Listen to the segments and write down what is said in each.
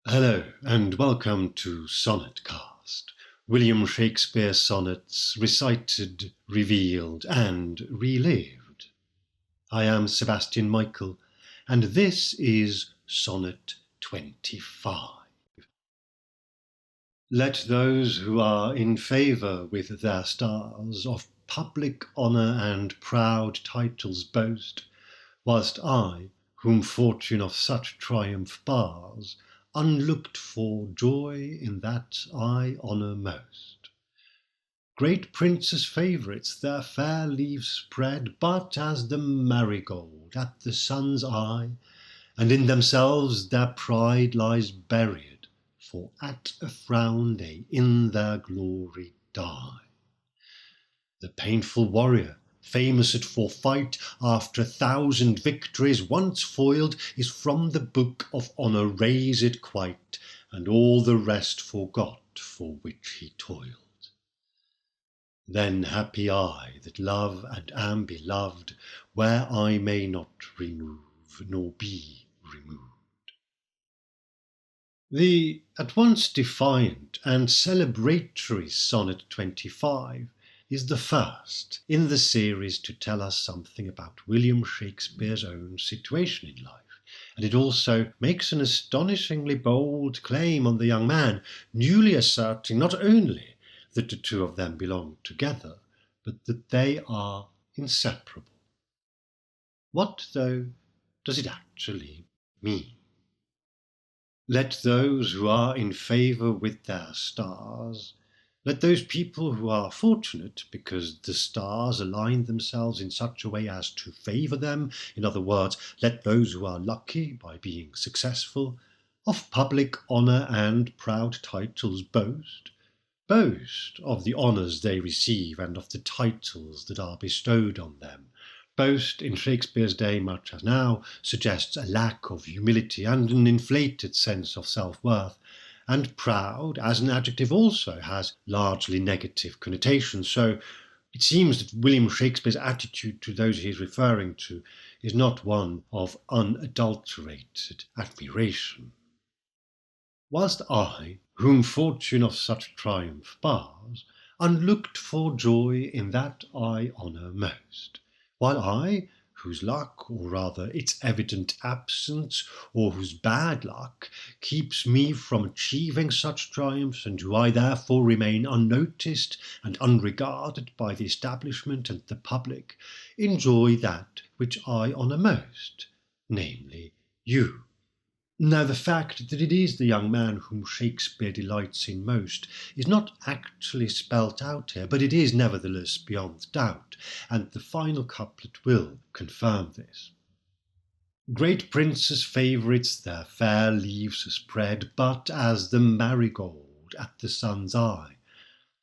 Hello and welcome to Sonnet Cast, William Shakespeare sonnets recited, revealed and relived. I am Sebastian Michael and this is Sonnet 25. Let those who are in favour with their stars of public honour and proud titles boast, whilst I, whom fortune of such triumph bars, unlooked for joy in that I honour most. Great princes' favourites their fair leaves spread, but as the marigold at the sun's eye, and in themselves their pride lies buried, for at a frown they in their glory die. The painful warrior, famous at forfight, after 1,000 victories once foiled, is from the book of honour razed quite, and all the rest forgot for which he toiled. Then happy I that love and am beloved, where I may not remove nor be removed. The at once defiant and celebratory Sonnet 25 is the first in the series to tell us something about William Shakespeare's own situation in life, and it also makes an astonishingly bold claim on the young man, newly asserting not only that the two of them belong together, but that they are inseparable. What, though, does it actually mean? Let those who are in favour with their stars, let those people who are fortunate because the stars align themselves in such a way as to favour them, in other words, let those who are lucky by being successful, of public honour and proud titles boast of the honours they receive and of the titles that are bestowed on them. Boast in Shakespeare's day, much as now, suggests a lack of humility and an inflated sense of self-worth, and proud, as an adjective, also has largely negative connotations. So it seems that William Shakespeare's attitude to those he is referring to is not one of unadulterated admiration. Whilst I, whom fortune of such triumph bars, unlooked for joy in that I honour most, while I, whose luck, or rather its evident absence, or whose bad luck, keeps me from achieving such triumphs, and do I therefore remain unnoticed and unregarded by the establishment and the public, enjoy that which I honour most, namely you. Now the fact that it is the young man whom Shakespeare delights in most is not actually spelt out here, but it is nevertheless beyond doubt, and the final couplet will confirm this. Great princes' favourites their fair leaves spread, but as the marigold at the sun's eye.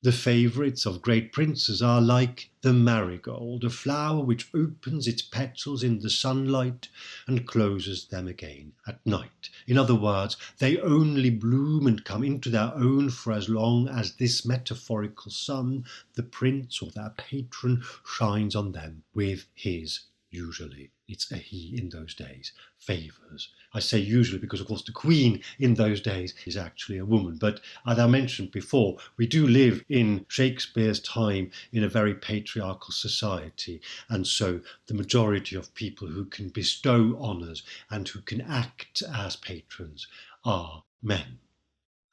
The favourites of great princes are like the marigold, a flower which opens its petals in the sunlight and closes them again at night. In other words, they only bloom and come into their own for as long as this metaphorical sun, the prince or their patron, shines on them with his, usually it's a he in those days, favours. I say usually because, of course, the queen in those days is actually a woman. But as I mentioned before, we do live in Shakespeare's time in a very patriarchal society. And so the majority of people who can bestow honours and who can act as patrons are men.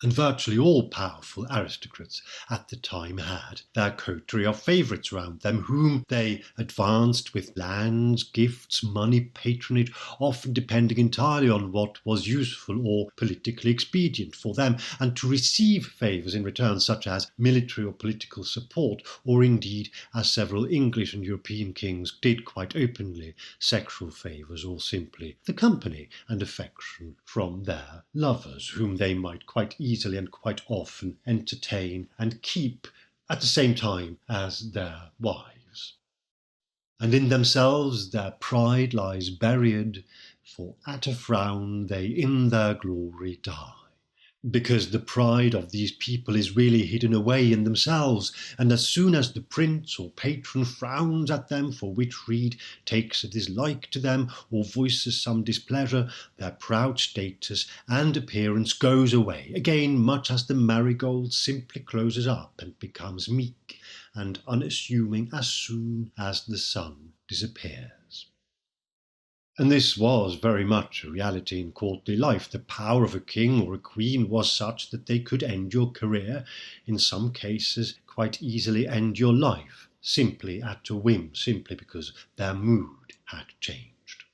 And virtually all powerful aristocrats at the time had their coterie of favourites round them, whom they advanced with lands, gifts, money, patronage, often depending entirely on what was useful or politically expedient for them, and to receive favours in return, such as military or political support, or indeed, as several English and European kings did quite openly, sexual favours, or simply the company and affection from their lovers, whom they might quite easily and quite often entertain and keep at the same time as their wives. And in themselves their pride lies buried, for at a frown they in their glory die. because the pride of these people is really hidden away in themselves, and as soon as the prince or patron frowns at them for which Reed takes a dislike to them or voices some displeasure, their proud status and appearance goes away, again much as the marigold simply closes up and becomes meek and unassuming as soon as the sun disappears. And this was very much a reality in courtly life. The power of a king or a queen was such that they could end your career, in some cases quite easily end your life, simply at a whim, simply because their mood had changed.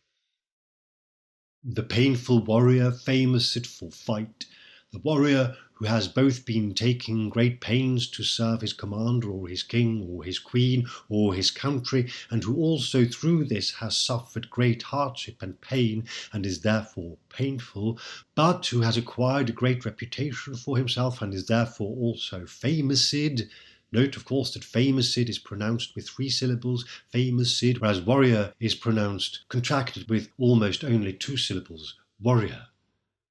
The painful warrior, famous for fight, the warrior who has both been taking great pains to serve his commander or his king or his queen or his country, and who also through this has suffered great hardship and pain and is therefore painful, but who has acquired a great reputation for himself and is therefore also famoused. Note, of course, that famoused is pronounced with 3 syllables, famoused, whereas warrior is pronounced contracted with almost only 2 syllables, warrior.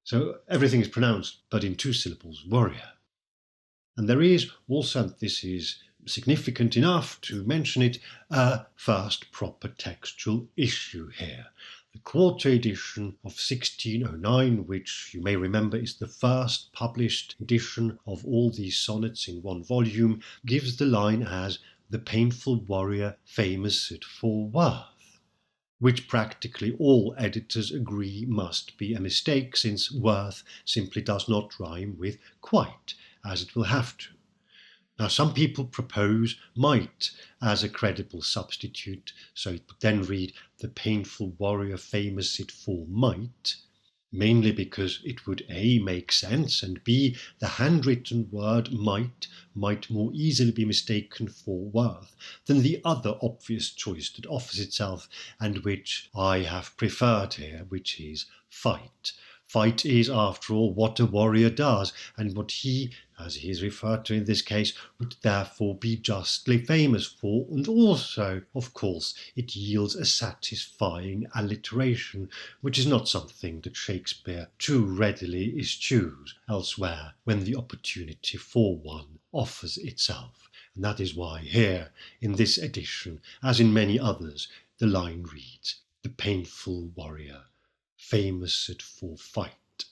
So everything is pronounced, but in 2 syllables, warrior. And there is also, this is significant enough to mention it, a first proper textual issue here. The quarto edition of 1609, which you may remember is the first published edition of all these sonnets in one volume, gives the line as the painful warrior famoused for worth, which practically all editors agree must be a mistake, since worth simply does not rhyme with quite, as it will have to. Now, some people propose might as a credible substitute, so it would then read the painful warrior famoused for might, mainly because it would A, make sense, and B, the handwritten word might more easily be mistaken for worth than the other obvious choice that offers itself, and which I have preferred here, which is fight. Fight is, after all, what a warrior does, and what he, as he is referred to in this case, would therefore be justly famous for, and also, of course, it yields a satisfying alliteration, which is not something that Shakespeare too readily eschews elsewhere when the opportunity for one offers itself. And that is why here, in this edition, as in many others, the line reads, the painful warrior, famoused for fight.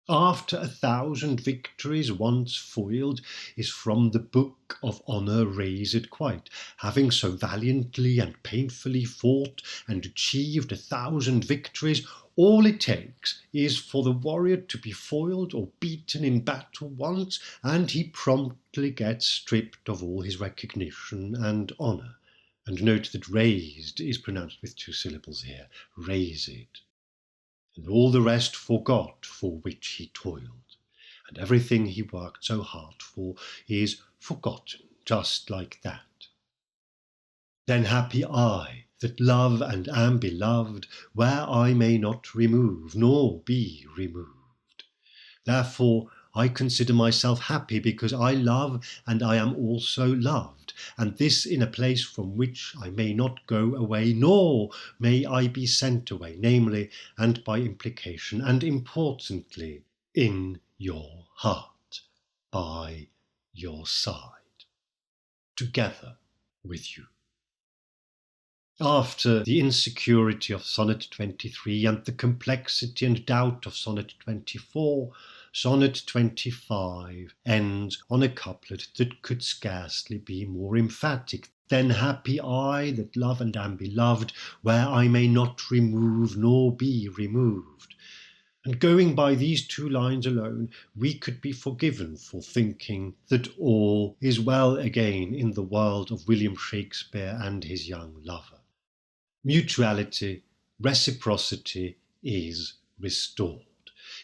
After 1,000 victories once foiled is from the book of honour razed quite, having so valiantly and painfully fought and achieved 1,000 victories, all it takes is for the warrior to be foiled or beaten in battle once, and he promptly gets stripped of all his recognition and honour. And note that raised is pronounced with 2 syllables here, razed. And all the rest forgot for which he toiled, and everything he worked so hard for is forgotten, just like that. Then happy I, that love and am beloved, where I may not remove, nor be removed. Therefore I consider myself happy, because I love and I am also loved, and this in a place from which I may not go away, nor may I be sent away, namely, and by implication, and importantly, in your heart, by your side, together with you. After the insecurity of Sonnet 23 and the complexity and doubt of Sonnet 24, Sonnet 25 ends on a couplet that could scarcely be more emphatic. Then happy I that love and am beloved, where I may not remove nor be removed. And going by these 2 lines alone, we could be forgiven for thinking that all is well again in the world of William Shakespeare and his young lover. Mutuality, reciprocity is restored.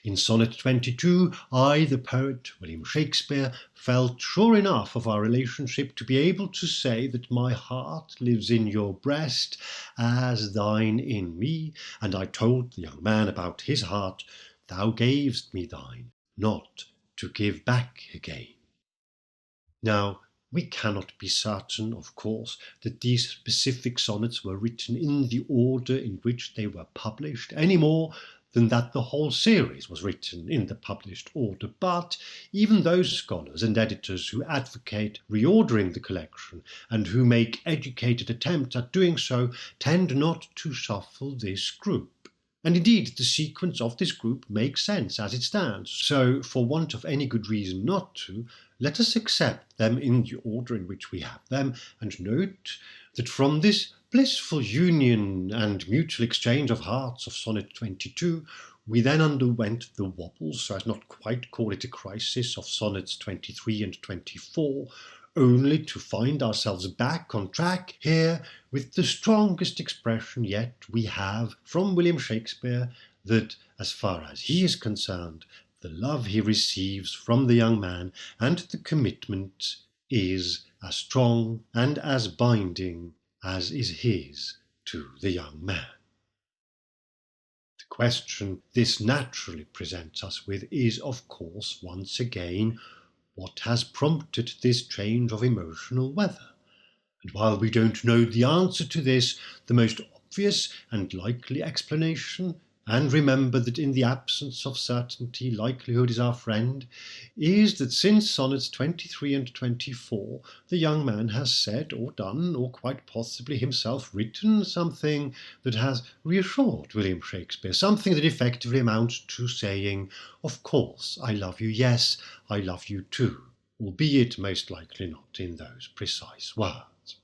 In Sonnet 22, I, the poet, William Shakespeare, felt sure enough of our relationship to be able to say that my heart lives in your breast as thine in me, and I told the young man about his heart, thou gavest me thine, not to give back again. Now, we cannot be certain, of course, that these specific sonnets were written in the order in which they were published, any more than that the whole series was written in the published order, but even those scholars and editors who advocate reordering the collection and who make educated attempts at doing so tend not to shuffle this group. And indeed, the sequence of this group makes sense as it stands, so for want of any good reason not to, let us accept them in the order in which we have them, and note that from this blissful union and mutual exchange of hearts of Sonnet 22, we then underwent the wobbles, so as not quite call it a crisis, of Sonnets 23 and 24, only to find ourselves back on track here with the strongest expression yet we have from William Shakespeare that, as far as he is concerned, the love he receives from the young man and the commitment is as strong and as binding as is his to the young man. The question this naturally presents us with is, of course, once again, what has prompted this change of emotional weather? And while we don't know the answer to this, the most obvious and likely explanation, and remember that in the absence of certainty likelihood is our friend, is that since Sonnets 23 and 24 the young man has said or done, or quite possibly himself written, something that has reassured William Shakespeare, something that effectively amounts to saying, "Of course, I love you, yes, I love you too," albeit most likely not in those precise words.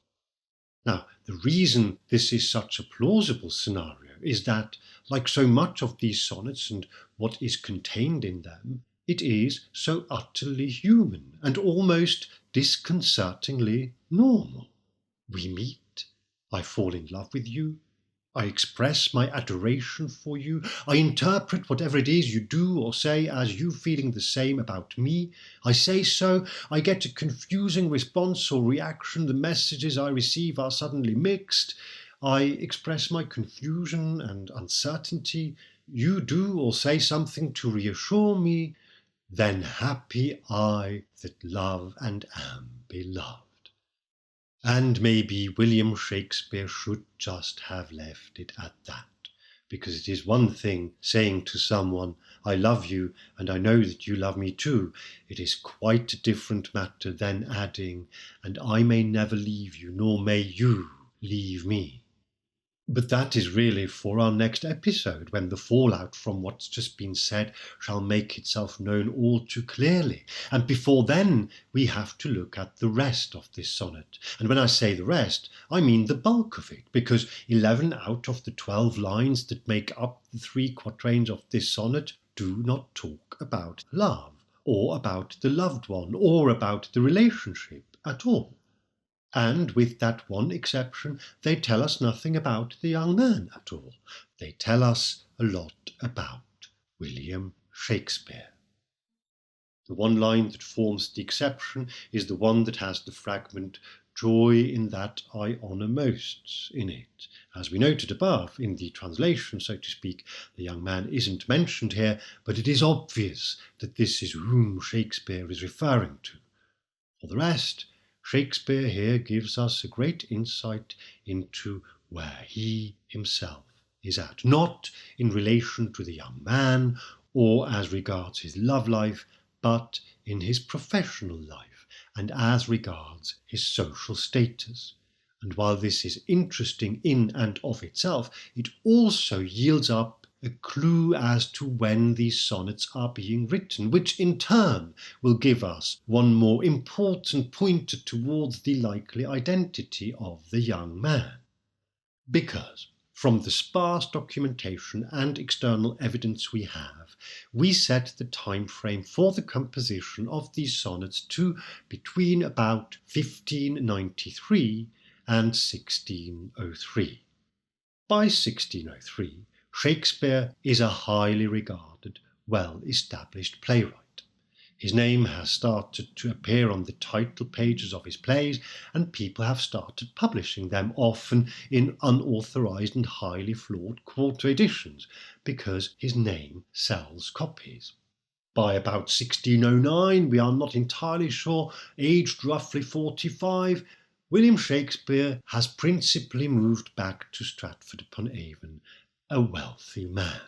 Now, the reason this is such a plausible scenario is that, like so much of these sonnets and what is contained in them, it is so utterly human and almost disconcertingly normal. We meet, I fall in love with you, I express my adoration for you, I interpret whatever it is you do or say as you feeling the same about me. I say so, I get a confusing response or reaction, the messages I receive are suddenly mixed. I express my confusion and uncertainty. You do or say something to reassure me. Then happy I that love and am beloved. And maybe William Shakespeare should just have left it at that, because it is one thing saying to someone, "I love you and I know that you love me too." It is quite a different matter than adding, "and I may never leave you, nor may you leave me." But that is really for our next episode, when the fallout from what's just been said shall make itself known all too clearly. And before then, we have to look at the rest of this sonnet. And when I say the rest, I mean the bulk of it, because 11 out of the 12 lines that make up the 3 quatrains of this sonnet do not talk about love, or about the loved one, or about the relationship at all. And with that one exception, they tell us nothing about the young man at all. They tell us a lot about William Shakespeare. The one line that forms the exception is the one that has the fragment "joy in that I honour most" in it. As we noted above, in the translation, so to speak, the young man isn't mentioned here, but it is obvious that this is whom Shakespeare is referring to. For the rest, Shakespeare here gives us a great insight into where he himself is at, not in relation to the young man or as regards his love life, but in his professional life and as regards his social status. And while this is interesting in and of itself, it also yields up a clue as to when these sonnets are being written, which in turn will give us one more important pointer towards the likely identity of the young man. Because, from the sparse documentation and external evidence we have, we set the time frame for the composition of these sonnets to between about 1593 and 1603. By 1603, Shakespeare is a highly regarded, well-established playwright. His name has started to appear on the title pages of his plays, and people have started publishing them, often in unauthorized and highly flawed quarto editions, because his name sells copies. By about 1609, we are not entirely sure, aged roughly 45, William Shakespeare has principally moved back to Stratford-upon-Avon, a wealthy man.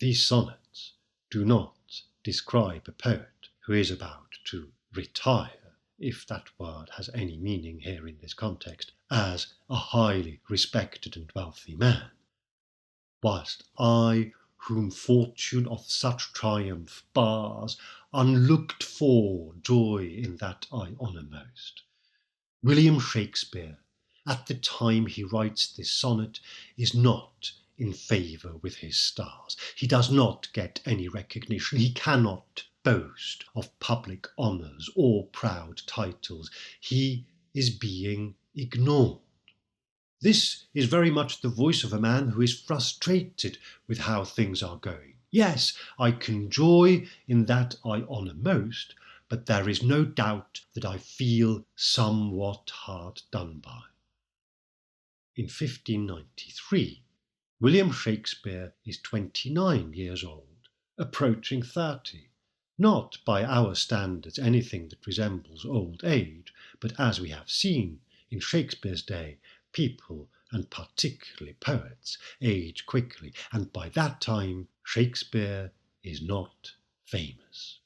These sonnets do not describe a poet who is about to retire, if that word has any meaning here in this context, as a highly respected and wealthy man. Whilst I, whom fortune of such triumph bars, unlooked for joy in that I honour most. William Shakespeare, at the time he writes this sonnet, is not in favour with his stars. He does not get any recognition. He cannot boast of public honours or proud titles. He is being ignored. This is very much the voice of a man who is frustrated with how things are going. Yes, I can joy in that I honour most, but there is no doubt that I feel somewhat hard done by. In 1593, William Shakespeare is 29 years old, approaching 30. Not by our standards anything that resembles old age, but as we have seen, in Shakespeare's day, people, and particularly poets, age quickly, and by that time Shakespeare is not famous.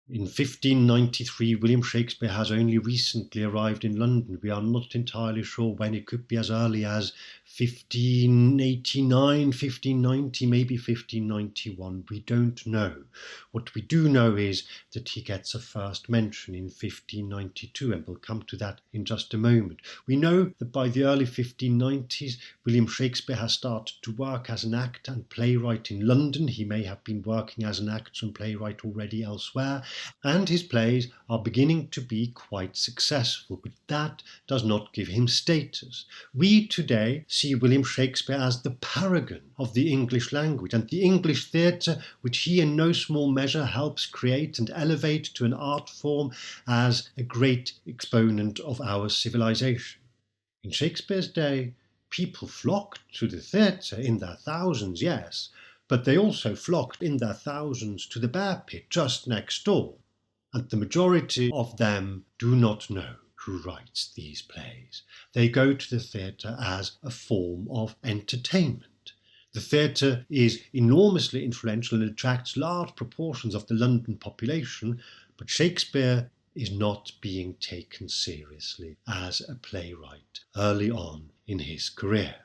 In 1593, William Shakespeare has only recently arrived in London. We are not entirely sure when. It could be as early as 1589, 1590, maybe 1591. We don't know. What we do know is that he gets a first mention in 1592, and we'll come to that in just a moment. We know that by the early 1590s, William Shakespeare has started to work as an actor and playwright in London. He may have been working as an actor and playwright already elsewhere, and his plays are beginning to be quite successful, but that does not give him status. We today see William Shakespeare as the paragon of the English language and the English theatre, which he in no small measure helps create and elevate to an art form as a great exponent of our civilization. In Shakespeare's day, people flocked to the theatre in their thousands, yes, but they also flocked in their thousands to the Bear Pit just next door, and the majority of them do not know who writes these plays. They go to the theatre as a form of entertainment. The theatre is enormously influential and attracts large proportions of the London population, but Shakespeare is not being taken seriously as a playwright early on in his career.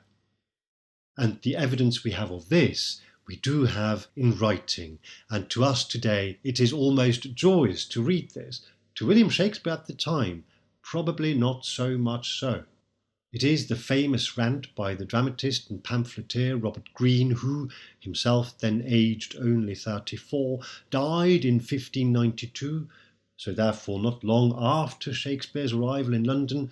And the evidence we have of this we do have in writing, and to us today it is almost joyous to read this. To William Shakespeare at the time, probably not so much so. It is the famous rant by the dramatist and pamphleteer Robert Greene, who, himself then aged only 34, died in 1592, so therefore not long after Shakespeare's arrival in London,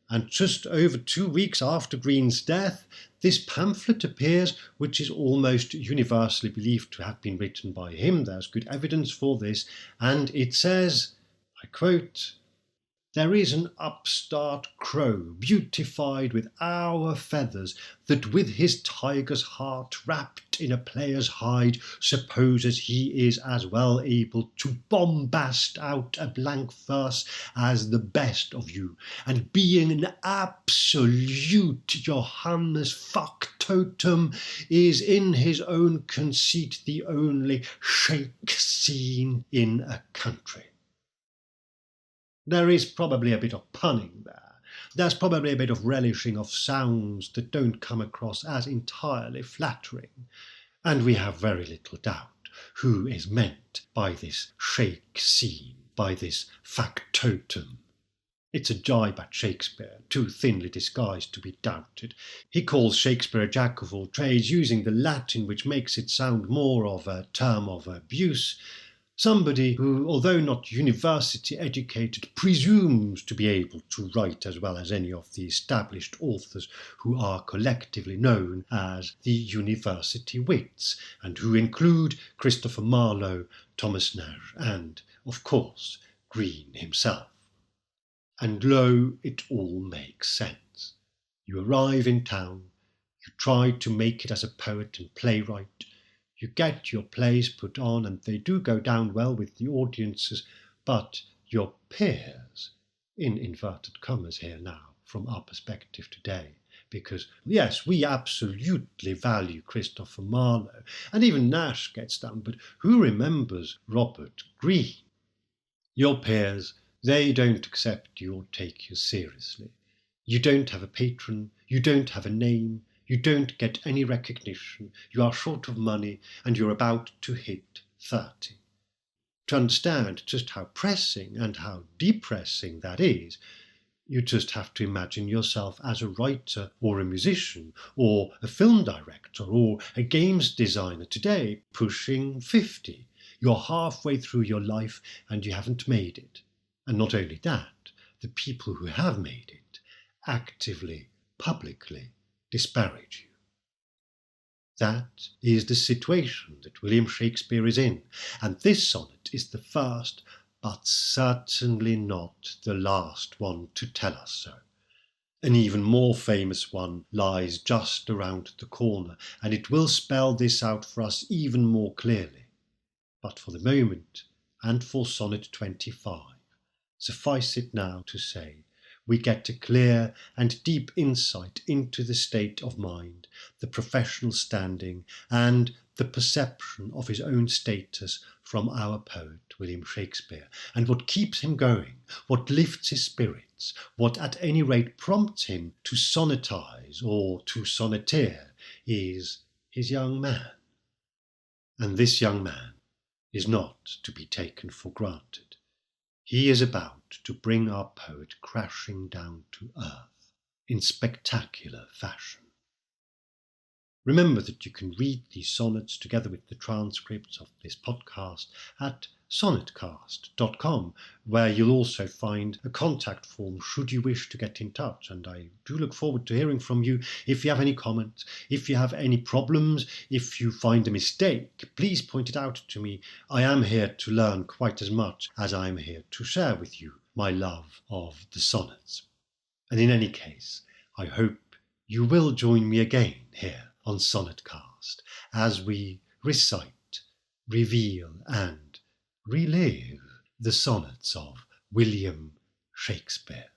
and just over 2 weeks after Greene's death, this pamphlet appears, which is almost universally believed to have been written by him. There's good evidence for this, and it says, I quote, "There is an upstart crow, beautified with our feathers, that with his tiger's heart, wrapped in a player's hide, supposes he is as well able to bombast out a blank verse as the best of you, and being an absolute Johannes factotum, is in his own conceit the only shake scene in a country." There is probably a bit of punning there. There's probably a bit of relishing of sounds that don't come across as entirely flattering. And we have very little doubt who is meant by this shake scene, by this factotum. It's a jibe at Shakespeare, too thinly disguised to be doubted. He calls Shakespeare a jack of all trades, using the Latin which makes it sound more of a term of abuse. Somebody who, although not university educated, presumes to be able to write as well as any of the established authors who are collectively known as the university wits, and who include Christopher Marlowe, Thomas Nash, and, of course, Greene himself. And lo, it all makes sense. You arrive in town, you try to make it as a poet and playwright, you get your plays put on and they do go down well with the audiences, but your peers, in inverted commas here now from our perspective today, because, yes, we absolutely value Christopher Marlowe, and even Nash gets down, but who remembers Robert Greene? Your peers, they don't accept you or take you seriously. You don't have a patron, you don't have a name, you don't get any recognition, you are short of money, and you're about to hit 30. To understand just how pressing and how depressing that is, you just have to imagine yourself as a writer or a musician or a film director or a games designer today, pushing 50. You're halfway through your life and you haven't made it. And not only that, the people who have made it actively, publicly disparage you. That is the situation that William Shakespeare is in, and this sonnet is the first, but certainly not the last one to tell us so. An even more famous one lies just around the corner, and it will spell this out for us even more clearly. But for the moment, and for Sonnet 25, suffice it now to say, we get a clear and deep insight into the state of mind, the professional standing, and the perception of his own status from our poet William Shakespeare, and what keeps him going, what lifts his spirits, what at any rate prompts him to sonnetize or to sonneteer is his young man. And this young man is not to be taken for granted. He is about to bring our poet crashing down to earth in spectacular fashion. Remember that you can read these sonnets together with the transcripts of this podcast at sonnetcast.com, where you'll also find a contact form should you wish to get in touch. And I do look forward to hearing from you. If you have any comments, if you have any problems, if you find a mistake, please point it out to me. I am here to learn quite as much as I am here to share with you my love of the sonnets. And in any case, I hope you will join me again here on Sonnetcast as we recite, reveal and relive the sonnets of William Shakespeare.